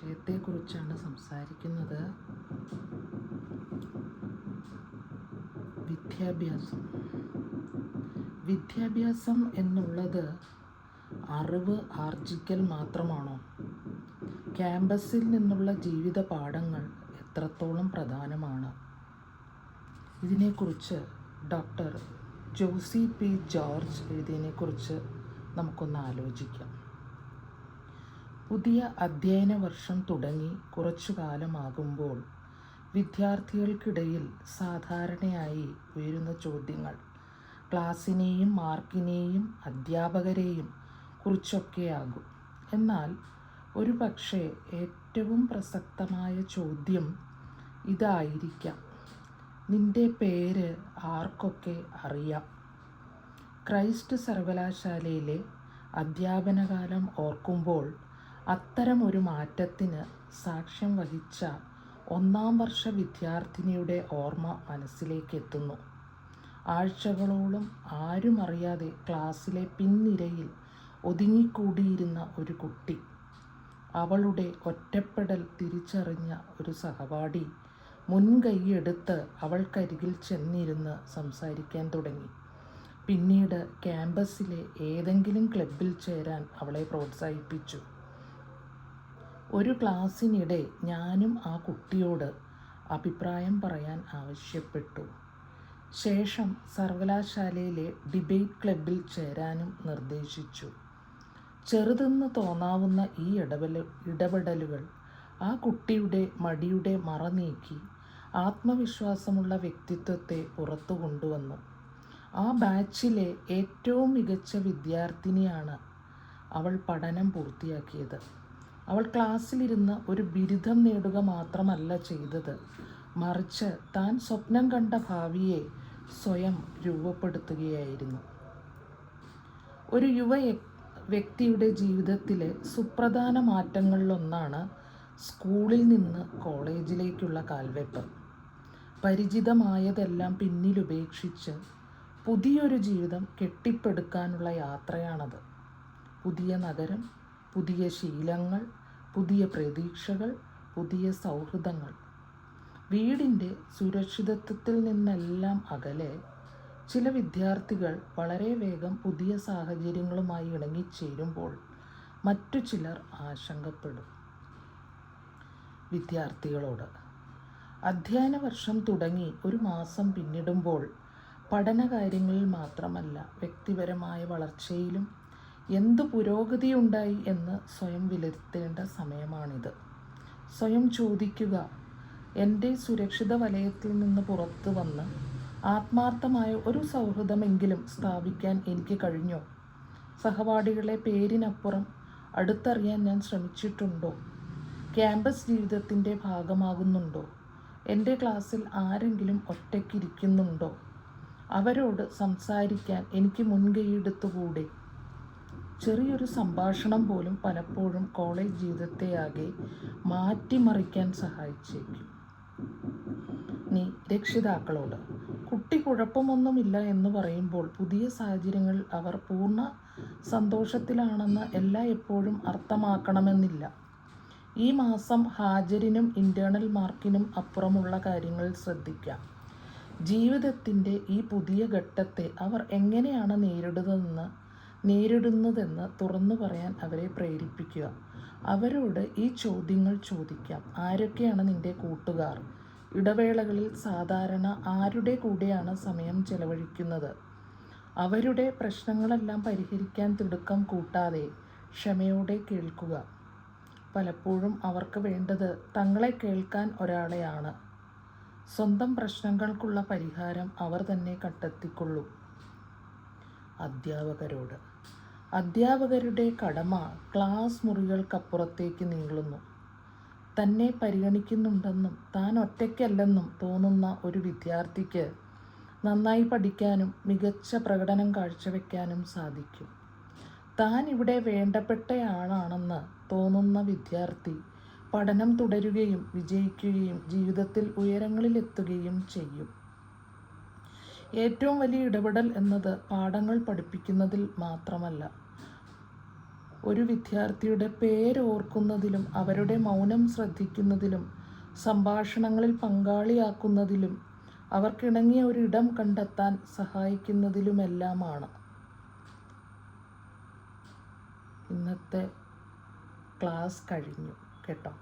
വിഷയത്തെക്കുറിച്ചാണ് സംസാരിക്കുന്നത്. വിദ്യാഭ്യാസം. വിദ്യാഭ്യാസം എന്നുള്ളത് അറിവ് ആർജിക്കൽ മാത്രമാണോ? ക്യാമ്പസിൽ നിന്നുള്ള ജീവിത പാഠങ്ങൾ എത്രത്തോളം പ്രധാനമാണ്? ഇതിനെക്കുറിച്ച് ഡോക്ടർ ജോസി പി ജോർജ് എഴുതിയതിനെക്കുറിച്ച് നമുക്കൊന്ന് ആലോചിക്കാം. പുതിയ അധ്യയന വർഷം തുടങ്ങി കുറച്ചു കാലമാകുമ്പോൾ വിദ്യാർത്ഥികൾക്കിടയിൽ സാധാരണയായി ഉയരുന്ന ചോദ്യങ്ങൾ ക്ലാസ്സിനെയും മാർക്കിനെയും അധ്യാപകരെയും കുറിച്ചൊക്കെയാകും. എന്നാൽ ഒരു പക്ഷേ ഏറ്റവും പ്രസക്തമായ ചോദ്യം ഇതായിരിക്കാം: നിന്റെ പേര് ആർക്കൊക്കെ അറിയാം? ക്രൈസ്റ്റ് സർവകലാശാലയിലെ അധ്യാപനകാലം ഓർക്കുമ്പോൾ അത്തരം ഒരു മാറ്റത്തിന് സാക്ഷ്യം വഹിച്ച ഒന്നാം വർഷ വിദ്യാർത്ഥിനിയുടെ ഓർമ്മ മനസ്സിലേക്ക് എത്തുന്നു. ആഴ്ചകളോളം ആരും അറിയാതെ ക്ലാസ്സിലെ പിൻനിരയിൽ ഒതുങ്ങിക്കൂടിയിരുന്ന ഒരു കുട്ടി. അവളുടെ ഒറ്റപ്പെടൽ തിരിച്ചറിഞ്ഞ ഒരു സഹപാഠി മുൻകൈയെടുത്ത് അവൾക്കരികിൽ ചെന്നിരുന്ന് സംസാരിക്കാൻ തുടങ്ങി. പിന്നീട് ക്യാമ്പസിലെ ഏതെങ്കിലും ക്ലബ്ബിൽ ചേരാൻ അവളെ പ്രോത്സാഹിപ്പിച്ചു. ഒരു ക്ലാസ്സിനിടെ ഞാനും ആ കുട്ടിയോട് അഭിപ്രായം പറയാൻ ആവശ്യപ്പെട്ടു. ശേഷം സർവകലാശാലയിലെ ഡിബേറ്റ് ക്ലബ്ബിൽ ചേരാനും നിർദ്ദേശിച്ചു. ചെറുതെന്ന് തോന്നാവുന്ന ഈ ഇടപെടലുകൾ ആ കുട്ടിയുടെ മടിയുടെ മറ നീക്കി ആത്മവിശ്വാസമുള്ള വ്യക്തിത്വത്തെ പുറത്തു കൊണ്ടുവന്നു. ആ ബാച്ചിലെ ഏറ്റവും മികച്ച വിദ്യാർത്ഥിനിയാണ് അവൾ. പഠനം പൂർത്തിയാക്കിയത്. അവൾ ക്ലാസ്സിലിരുന്ന് ഒരു ബിരുദം നേടുക മാത്രമല്ല ചെയ്തത്, മറിച്ച് താൻ സ്വപ്നം കണ്ട ഭാവിയെ സ്വയം രൂപപ്പെടുത്തുകയായിരുന്നു. ഒരു യുവ വ്യക്തിയുടെ ജീവിതത്തിലെ സുപ്രധാന മാറ്റങ്ങളിലൊന്നാണ് സ്കൂളിൽ നിന്ന് കോളേജിലേക്കുള്ള കാൽവെപ്പ്. പരിചിതമായതെല്ലാം പിന്നിലുപേക്ഷിച്ച് പുതിയൊരു ജീവിതം കെട്ടിപ്പടുക്കാനുള്ള യാത്രയാണത്. പുതിയ നഗരം, പുതിയ ശീലങ്ങൾ, പുതിയ പ്രതീക്ഷകൾ, പുതിയ സൗഹൃദങ്ങൾ. വീടിൻ്റെ സുരക്ഷിതത്വത്തിൽ നിന്നെല്ലാം അകലെ ചില വിദ്യാർത്ഥികൾ വളരെ വേഗം പുതിയ സാഹചര്യങ്ങളുമായി ഇണങ്ങിച്ചേരുമ്പോൾ മറ്റു ചിലർ ആശങ്കപ്പെടും. വിദ്യാർത്ഥികളോട് അധ്യയന വർഷം തുടങ്ങി ഒരു മാസം പിന്നിടുമ്പോൾ പഠനകാര്യങ്ങളിൽ മാത്രമല്ല വ്യക്തിപരമായ വളർച്ചയിലും എന്തു പുരോഗതിയുണ്ടായി എന്ന് സ്വയം വിലയിരുത്തേണ്ട സമയമാണിത്. സ്വയം ചോദിക്കുക: എൻ്റെ സുരക്ഷിത വലയത്തിൽ നിന്ന് പുറത്തു വന്ന് ആത്മാർത്ഥമായ ഒരു സൗഹൃദമെങ്കിലും സ്ഥാപിക്കാൻ എനിക്ക് കഴിഞ്ഞോ? സഹപാഠികളെ പേരിനപ്പുറം അടുത്തറിയാൻ ഞാൻ ശ്രമിച്ചിട്ടുണ്ടോ? ക്യാമ്പസ് ജീവിതത്തിൻ്റെ ഭാഗമാകുന്നുണ്ടോ? എൻ്റെ ക്ലാസ്സിൽ ആരെങ്കിലും ഒറ്റയ്ക്കിരിക്കുന്നുണ്ടോ? അവരോട് സംസാരിക്കാൻ എനിക്ക് മുൻകൈയെടുത്തുകൂടെ? ചെറിയൊരു സംഭാഷണം പോലും പലപ്പോഴും കോളേജ് ജീവിതത്തെയാകെ മാറ്റിമറിക്കാൻ സഹായിച്ചേക്കും. രക്ഷിതാക്കളോട് കുട്ടി കുഴപ്പമൊന്നുമില്ല എന്ന് പറയുമ്പോൾ പുതിയ സാഹചര്യങ്ങളിൽ അവർ പൂർണ്ണ സന്തോഷത്തിലാണെന്ന് എപ്പോഴും അർത്ഥമാക്കണമെന്നില്ല. ഈ മാസം ഹാജരിനും ഇൻറ്റേർണൽ മാർക്കിനും അപ്പുറമുള്ള കാര്യങ്ങൾ ശ്രദ്ധിക്കാം. ജീവിതത്തിൻ്റെ ഈ പുതിയ ഘട്ടത്തെ അവർ എങ്ങനെയാണ് നേരിടുന്നതെന്ന് തുറന്നു പറയാൻ അവരെ പ്രേരിപ്പിക്കുക. അവരോട് ഈ ചോദ്യങ്ങൾ ചോദിക്കാം: ആരൊക്കെയാണ് നിന്റെ കൂട്ടുകാർ? ഇടവേളകളിൽ സാധാരണ ആരുടെ കൂടെയാണ് സമയം ചെലവഴിക്കുന്നത്? അവരുടെ പ്രശ്നങ്ങളെല്ലാം പരിഹരിക്കാൻ തിടുക്കം കൂട്ടാതെ ക്ഷമയോടെ കേൾക്കുക. പലപ്പോഴും അവർക്ക് വേണ്ടത് തങ്ങളെ കേൾക്കാൻ ഒരാളെയാണ്. സ്വന്തം പ്രശ്നങ്ങൾക്കുള്ള പരിഹാരം അവർ തന്നെ കണ്ടെത്തിക്കൊള്ളും. അധ്യാപകരോട് അധ്യാപകരുടെ കടമ ക്ലാസ് മുറികൾക്കപ്പുറത്തേക്ക് നീളുന്നു. തന്നെ പരിഗണിക്കുന്നുണ്ടെന്നും താൻ ഒറ്റയ്ക്കല്ലെന്നും തോന്നുന്ന ഒരു വിദ്യാർത്ഥിക്ക് നന്നായി പഠിക്കാനും മികച്ച പ്രകടനം കാഴ്ചവെക്കാനും സാധിക്കും. താൻ ഇവിടെ വേണ്ടപ്പെട്ടയാളാണെന്ന് തോന്നുന്ന വിദ്യാർത്ഥി പഠനം തുടരുകയും വിജയിക്കുകയും ജീവിതത്തിൽ ഉയരങ്ങളിലെത്തുകയും ചെയ്യും. ഏറ്റവും വലിയ ഇടപെടൽ എന്നത് പാഠങ്ങൾ പഠിപ്പിക്കുന്നതിൽ മാത്രമല്ല, ഒരു വിദ്യാർത്ഥിയുടെ പേരോർക്കുന്നതിലും അവരുടെ മൗനം ശ്രദ്ധിക്കുന്നതിലും സംഭാഷണങ്ങളിൽ പങ്കാളിയാക്കുന്നതിലും അവർക്കിണങ്ങിയ ഒരിടം കണ്ടെത്താൻ സഹായിക്കുന്നതിലുമെല്ലാമാണ്. ഇന്നത്തെ ക്ലാസ് കഴിഞ്ഞു കേട്ടോ.